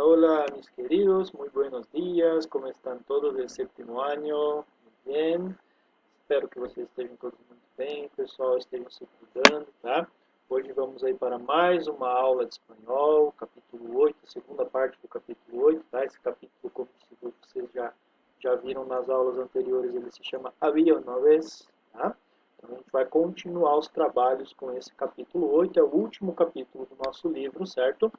Hola, mis queridos, muy buenos días, como estão todos do sétimo ano? Muito bem, espero que vocês estejam todos muito bem, pessoal, estejam se cuidando, tá? Hoje vamos aí para mais uma aula de espanhol, capítulo 8, segunda parte do capítulo 8, tá? Esse capítulo, como vocês já viram nas aulas anteriores, ele se chama Havia uma vez, tá? Então a gente vai continuar os trabalhos com esse capítulo 8, é o último capítulo do nosso livro, certo?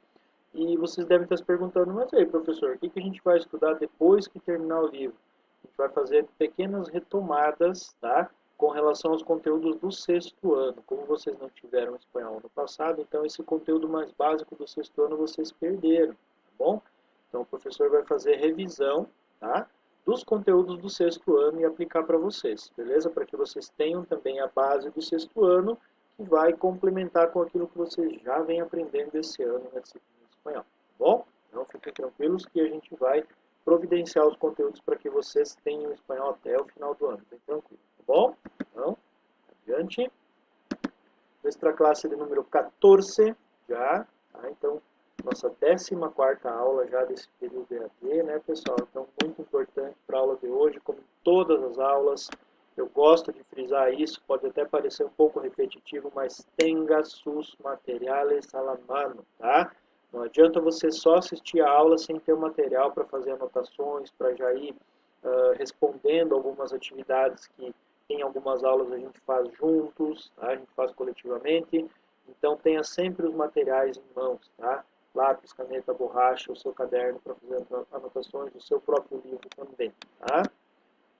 E vocês devem estar se perguntando, mas aí, professor, o que a gente vai estudar depois que terminar o livro? A gente vai fazer pequenas retomadas, tá? Com relação aos conteúdos do sexto ano. Como vocês não tiveram espanhol no passado, então esse conteúdo mais básico do sexto ano vocês perderam, tá bom? Então o professor vai fazer revisão, tá? Dos conteúdos do sexto ano e aplicar para vocês, beleza? Para que vocês tenham também a base do sexto ano, que vai complementar com aquilo que vocês já vêm aprendendo esse ano na disciplina de espanhol, tá bom? Então fiquem tranquilos que a gente vai providenciar os conteúdos para que vocês tenham espanhol até o final do ano, bem tranquilo, tá bom? Então, adiante. Extra classe de número 14, já, tá? Então, nossa 14ª aula já desse período EAD, né, pessoal? Então, muito importante para a aula de hoje, como em todas as aulas, eu gosto de frisar isso, pode até parecer um pouco repetitivo, mas tenha sus materiais a la mano, tá? Não adianta você só assistir a aula sem ter o material para fazer anotações, para já ir respondendo algumas atividades que em algumas aulas a gente faz juntos, tá? A gente faz coletivamente. Então tenha sempre os materiais em mãos, tá? Lápis, caneta, borracha, o seu caderno para fazer anotações, o seu próprio livro também, tá?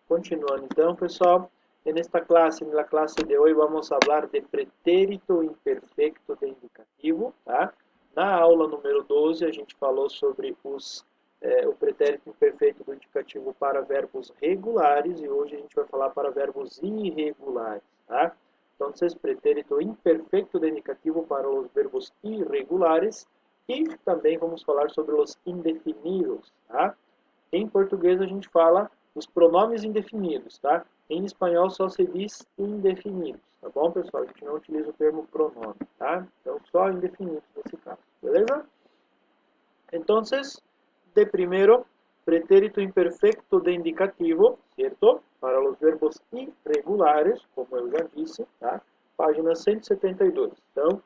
Continuando então, pessoal, nesta classe, na classe de hoje, vamos falar de pretérito imperfecto de indicativo, tá? Na aula número 12, a gente falou sobre o pretérito imperfeito do indicativo para verbos regulares e hoje a gente vai falar para verbos irregulares, tá? Então, pretérito imperfecto de indicativo para os verbos irregulares e também vamos falar sobre os indefinidos, tá? Em português a gente fala os pronomes indefinidos, tá? Em espanhol só se diz indefinidos, tá bom, pessoal? A gente não utiliza o termo pronome, tá? Então, só indefinidos nesse caso, beleza? Então, de primeiro, pretérito imperfecto de indicativo, certo? Para os verbos irregulares, como eu já disse, tá? Página 172. Então,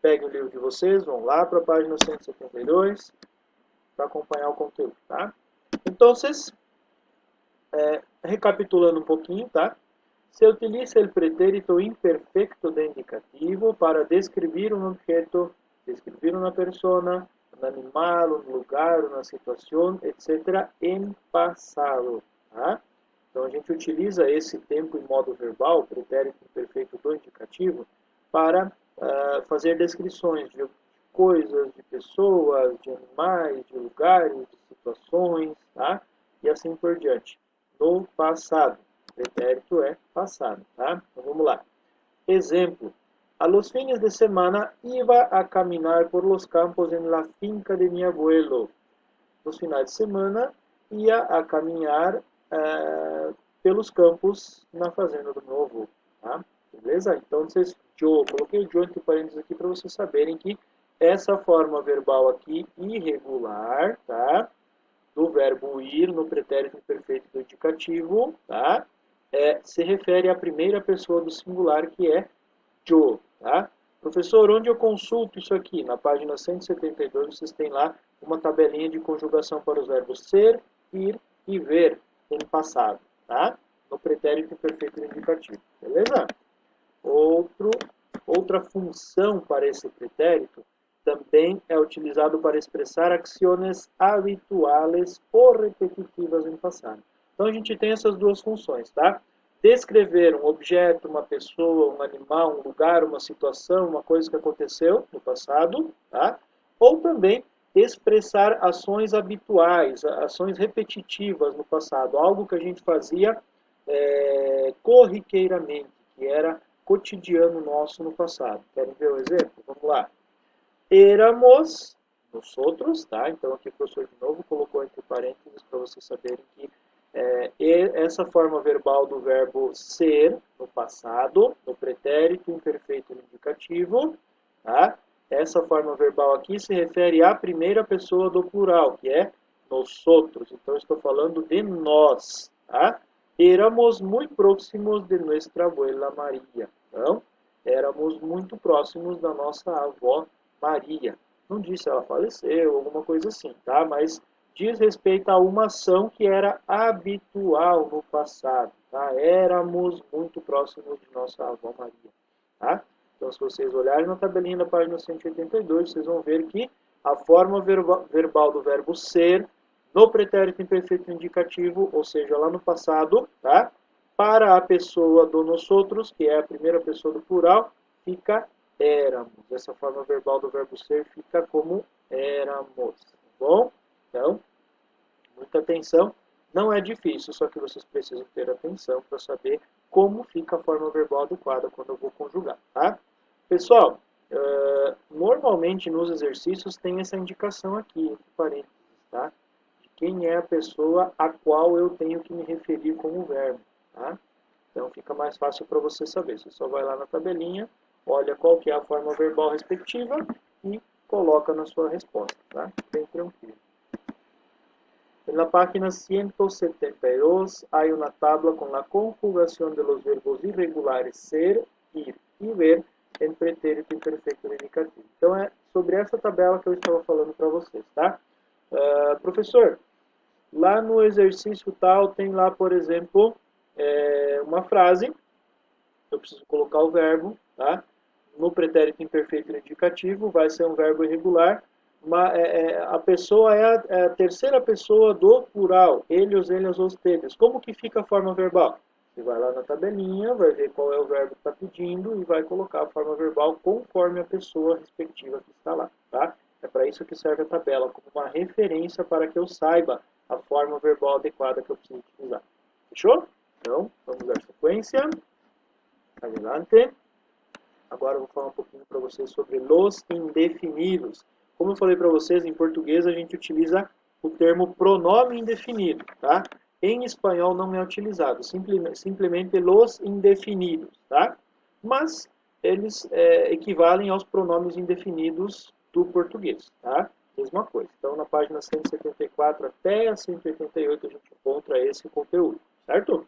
peguem o livro de vocês, vão lá para a página 172 para acompanhar o conteúdo, tá? Então, recapitulando um pouquinho, tá? Se utiliza o pretérito imperfecto de indicativo para descrever um objeto, descrever uma persona, um animal, um lugar, uma situação, etc., em passado. Tá? Então, a gente utiliza esse tempo em modo verbal, pretérito imperfeito do indicativo, para fazer descrições de coisas, de pessoas, de animais, de lugares, de situações, tá? E assim por diante. No passado. Pretérito é passado, tá? Então vamos lá. Exemplo. A los fines de semana iba a caminar por los campos en la finca de mi abuelo. Nos finais de semana ia a caminhar pelos campos na fazenda do meu avô, tá? Beleza? Então, eu coloquei o Joe entre parênteses aqui para vocês saberem que essa forma verbal aqui, irregular, tá? Do verbo ir no pretérito imperfeito do indicativo, tá? Se refere à primeira pessoa do singular, que é yo, tá? Professor, onde eu consulto isso aqui? Na página 172, vocês têm lá uma tabelinha de conjugação para os verbos ser, ir e ver em passado, tá? No pretérito imperfeito do indicativo, beleza? Outra função para esse pretérito também é utilizado para expressar ações habituais ou repetitivas em passado. Então a gente tem essas duas funções, tá? Descrever um objeto, uma pessoa, um animal, um lugar, uma situação, uma coisa que aconteceu no passado, tá? Ou também expressar ações habituais, ações repetitivas no passado, algo que a gente fazia corriqueiramente, que era cotidiano nosso no passado. Querem ver o exemplo? Vamos lá. Éramos, nós outros, tá? Então aqui o professor de novo colocou entre parênteses para vocês saberem que essa forma verbal do verbo ser no passado, no pretérito imperfeito no indicativo, tá? essa forma verbal aqui se refere à primeira pessoa do plural, que é nosotros. Então, estou falando de nós, tá? Éramos muito próximos de nuestra abuela Maria. Então, éramos muito próximos da nossa avó Maria. Não disse ela faleceu, alguma coisa assim, tá? Mas diz respeito a uma ação que era habitual no passado, tá? Éramos muito próximos de nossa avó Maria, tá? Então, se vocês olharem na tabelinha da página 182, vocês vão ver que a forma verbal do verbo ser no pretérito imperfeito indicativo, ou seja, lá no passado, tá? Para a pessoa do nosotros, que é a primeira pessoa do plural, fica éramos. Essa forma verbal do verbo ser fica como éramos, tá bom? Então, muita atenção. Não é difícil, só que vocês precisam ter atenção para saber como fica a forma verbal adequada quando eu vou conjugar, tá? Pessoal, normalmente nos exercícios tem essa indicação aqui, entre parênteses, tá? De quem é a pessoa a qual eu tenho que me referir como verbo, tá? Então fica mais fácil para você saber. Você só vai lá na tabelinha, olha qual que é a forma verbal respectiva e coloca na sua resposta, tá? Bem tranquilo. En la página 172 hay una tabla con la conjugación de los verbos irregulares ser, ir y ver em pretérito imperfeito indicativo. Então é sobre essa tabela que eu estava falando para vocês, tá? Professor, lá no exercício tal tem lá, por exemplo, uma frase, eu preciso colocar o verbo, tá? No pretérito imperfeito indicativo vai ser um verbo irregular, a pessoa é a terceira pessoa do plural, eles, os, teles. Como que fica a forma verbal? Você vai lá na tabelinha, vai ver qual é o verbo que está pedindo e vai colocar a forma verbal conforme a pessoa respectiva que está lá, tá? É para isso que serve a tabela, como uma referência para que eu saiba a forma verbal adequada que eu preciso utilizar. Fechou? Então, vamos dar sequência. Adelante. Agora eu vou falar um pouquinho para vocês sobre los indefinidos. Como eu falei para vocês, em português a gente utiliza o termo pronome indefinido, tá? Em espanhol não é utilizado, simplesmente los indefinidos, tá? Mas eles equivalem aos pronomes indefinidos do português, tá? Mesma coisa. Então, na página 174 até a 188 a gente encontra esse conteúdo, certo?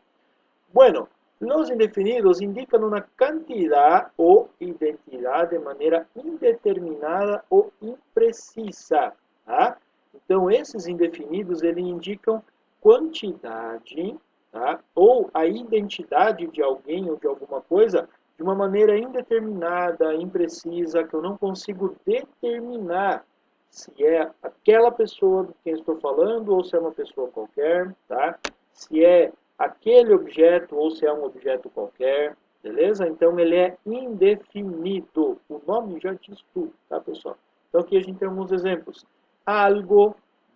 Bueno, los indefinidos indican una cantidad o identidad de maneira indeterminada ou imprecisa. Tá? Então, esses indefinidos eles indicam quantidade, tá? Ou a identidade de alguém ou de alguma coisa de uma maneira indeterminada, imprecisa, que eu não consigo determinar se é aquela pessoa de quem estou falando ou se é uma pessoa qualquer, tá? Se é aquele objeto ou se é um objeto qualquer, beleza? Então ele é indefinido. O nome já diz tudo, tá, pessoal? Então aqui a gente tem alguns exemplos. Algo,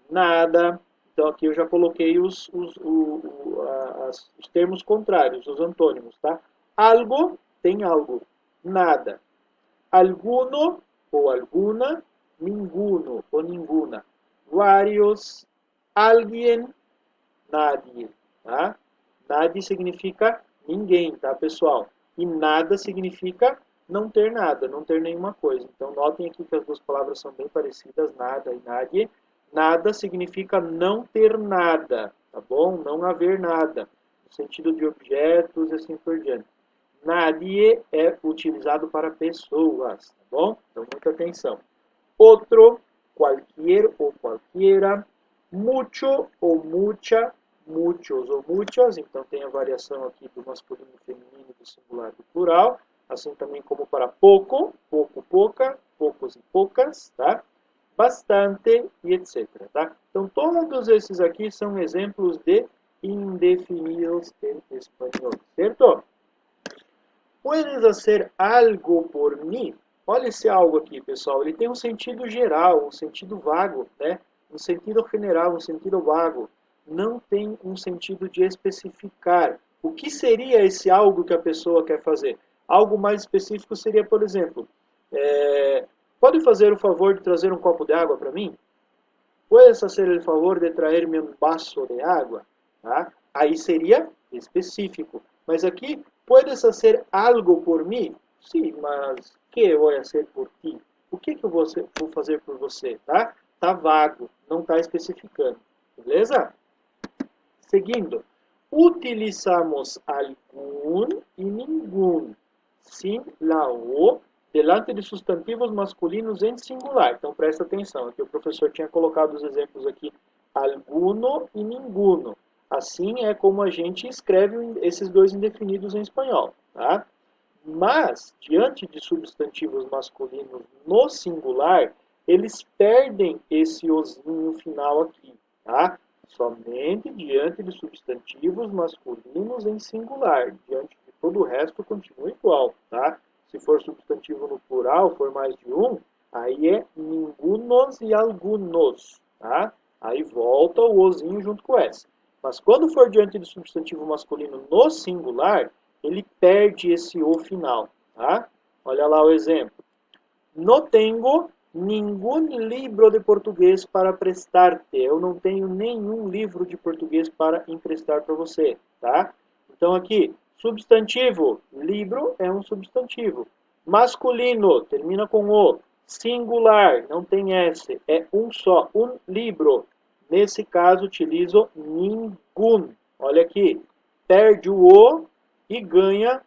nada. Então aqui eu já coloquei os termos contrários, os antônimos, tá? Algo tem algo, nada. Alguno ou alguna, ninguno ou ninguna. Vários, alguien, nadie, tá? Nadie significa ninguém, tá, pessoal? E nada significa não ter nada, não ter nenhuma coisa. Então, notem aqui que as duas palavras são bem parecidas, nada e nadie. Nada significa não ter nada, tá bom? Não haver nada, no sentido de objetos e assim por diante. Nadie é utilizado para pessoas, tá bom? Então, muita atenção. Outro, qualquer ou qualquiera, mucho ou mucha, muchos ou muchas, então tem a variação aqui do masculino e feminino, do singular e do plural, assim também como para pouco, pouco, pouca, poucos e poucas, tá? Bastante e etc, tá? Então todos esses aqui são exemplos de indefinidos em espanhol, certo? Puedes hacer algo por mim? Olha esse algo aqui, pessoal, ele tem um sentido geral, um sentido vago, né? Um sentido general, um sentido vago. Não tem um sentido de especificar. O que seria esse algo que a pessoa quer fazer? Algo mais específico seria, por exemplo, pode fazer o favor de trazer um copo de água para mim? Puedes hacer el favor de traerme um vaso de água? Tá? Aí seria específico. Mas aqui, puedes hacer algo por mim? Sim, mas que vou fazer por ti? O o que eu vou fazer por você, tá? Tá vago, não está especificando, beleza? Seguindo, utilizamos algum e nenhum, sin la o, delante de substantivos masculinos em singular. Então presta atenção, aqui o professor tinha colocado os exemplos aqui, alguno e ninguno. Assim é como a gente escreve esses dois indefinidos em espanhol, tá? Mas, diante de substantivos masculinos no singular, eles perdem esse ozinho final aqui, tá? Somente diante de substantivos masculinos em singular. Diante de todo o resto, continua igual, tá? Se for substantivo no plural, for mais de um, aí é ningunos e algunos, tá? Aí volta o ozinho junto com S. Mas quando for diante de substantivo masculino no singular, ele perde esse o final, tá? Olha lá o exemplo. No tenho nenhum livro de português para prestar-te. Eu não tenho nenhum livro de português para emprestar para você, tá? Então aqui, substantivo, livro é um substantivo. Masculino, termina com o. Singular, não tem S, é um só, um livro. Nesse caso, utilizo ninguém. Olha aqui, perde o O e ganha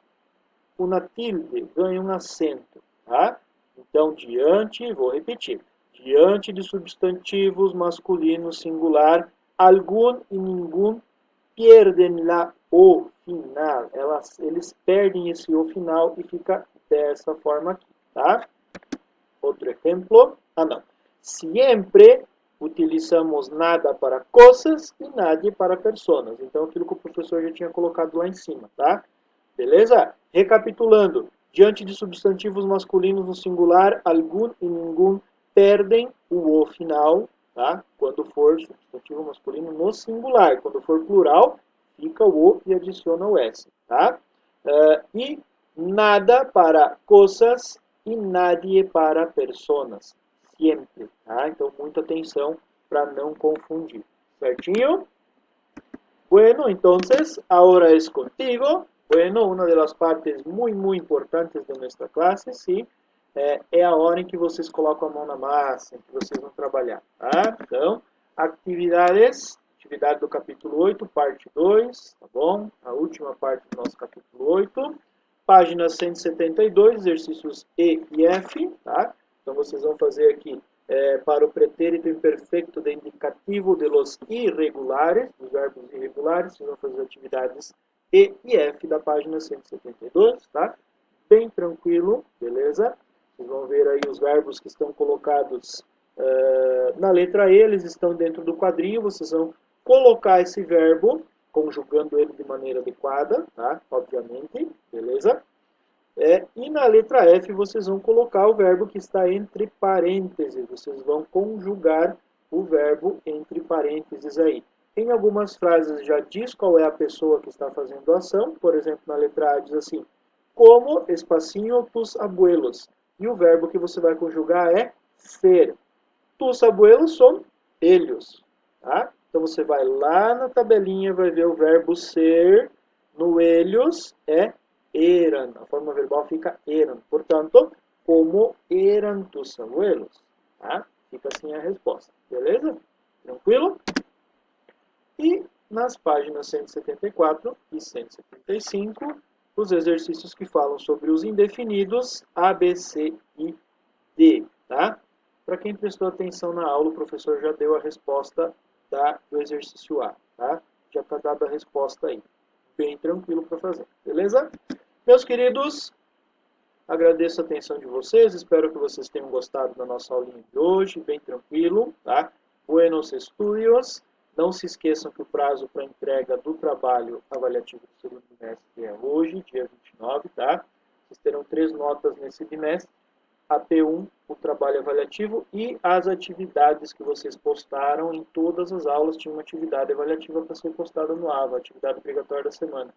uma tilde, ganha um acento, tá? Então, diante, vou repetir, diante de substantivos masculinos singular, algum e nenhum perdem lá o final. Eles perdem esse o final e fica dessa forma aqui, tá? Outro exemplo, não. Sempre utilizamos nada para coisas e nadie para pessoas. Então, aquilo que o professor já tinha colocado lá em cima, tá? Beleza? Recapitulando, diante de substantivos masculinos no singular, algum e nenhum perdem o final, tá? Quando for substantivo masculino no singular. Quando for plural, fica o O e adiciona o S, tá? E nada para coisas e nadie para personas. Sempre, tá? Então, muita atenção para não confundir. ¿Certinho? Bueno, entonces, ahora es contigo. Bueno, una de las partes muy importantes de nuestra clase, sim, é a hora em que vocês colocam a mão na massa, em que vocês vão trabalhar, tá? Então, atividade do capítulo 8, parte 2, tá bom? A última parte do nosso capítulo 8. Página 172, exercícios E e F, tá? Então, vocês vão fazer aqui para o pretérito imperfeito de indicativo de los irregulares, dos verbos irregulares, vocês vão fazer atividades E e F da página 172, tá? Bem tranquilo, beleza? Vocês vão ver aí os verbos que estão colocados na letra E, eles estão dentro do quadrinho, vocês vão colocar esse verbo, conjugando ele de maneira adequada, tá? Obviamente, beleza? E na letra F vocês vão colocar o verbo que está entre parênteses. Vocês vão conjugar o verbo entre parênteses aí. Em algumas frases já diz qual é a pessoa que está fazendo a ação. Por exemplo, na letra A diz assim, como espacinho tus abuelos. E o verbo que você vai conjugar é ser. Tus abuelos são ellos. Tá? Então você vai lá na tabelinha, vai ver o verbo ser. No ellos é eran. A forma verbal fica eran. Portanto, como eran tus abuelos? Tá? Fica assim a resposta. Beleza? Tranquilo? E nas páginas 174 e 175, os exercícios que falam sobre os indefinidos A, B, C e D. Tá? Para quem prestou atenção na aula, o professor já deu a resposta do exercício A. Tá? Já está dada a resposta aí. Bem tranquilo para fazer. Beleza? Meus queridos, agradeço a atenção de vocês. Espero que vocês tenham gostado da nossa aulinha de hoje. Bem tranquilo. Tá? Buenos estudios. Não se esqueçam que o prazo para entrega do trabalho avaliativo do segundo bimestre é hoje, dia 29. Tá? Vocês terão 3 notas nesse bimestre. A P1, o trabalho avaliativo, e as atividades que vocês postaram em todas as aulas. Tinha uma atividade avaliativa para ser postada no AVA, atividade obrigatória da semana.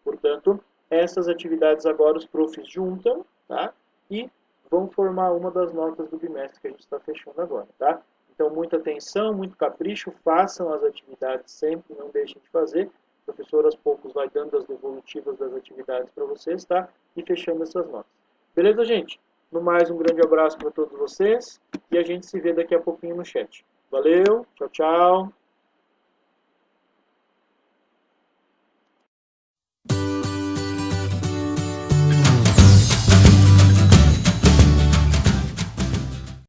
Portanto, essas atividades agora os profs juntam, tá? E vão formar uma das notas do bimestre que a gente está fechando agora, tá? Então, muita atenção, muito capricho, façam as atividades sempre, não deixem de fazer. O professor, aos poucos, vai dando as devolutivas das atividades para vocês, tá? E fechando essas notas. Beleza, gente? No mais, um grande abraço para todos vocês e a gente se vê daqui a pouquinho no chat. Valeu, tchau, tchau.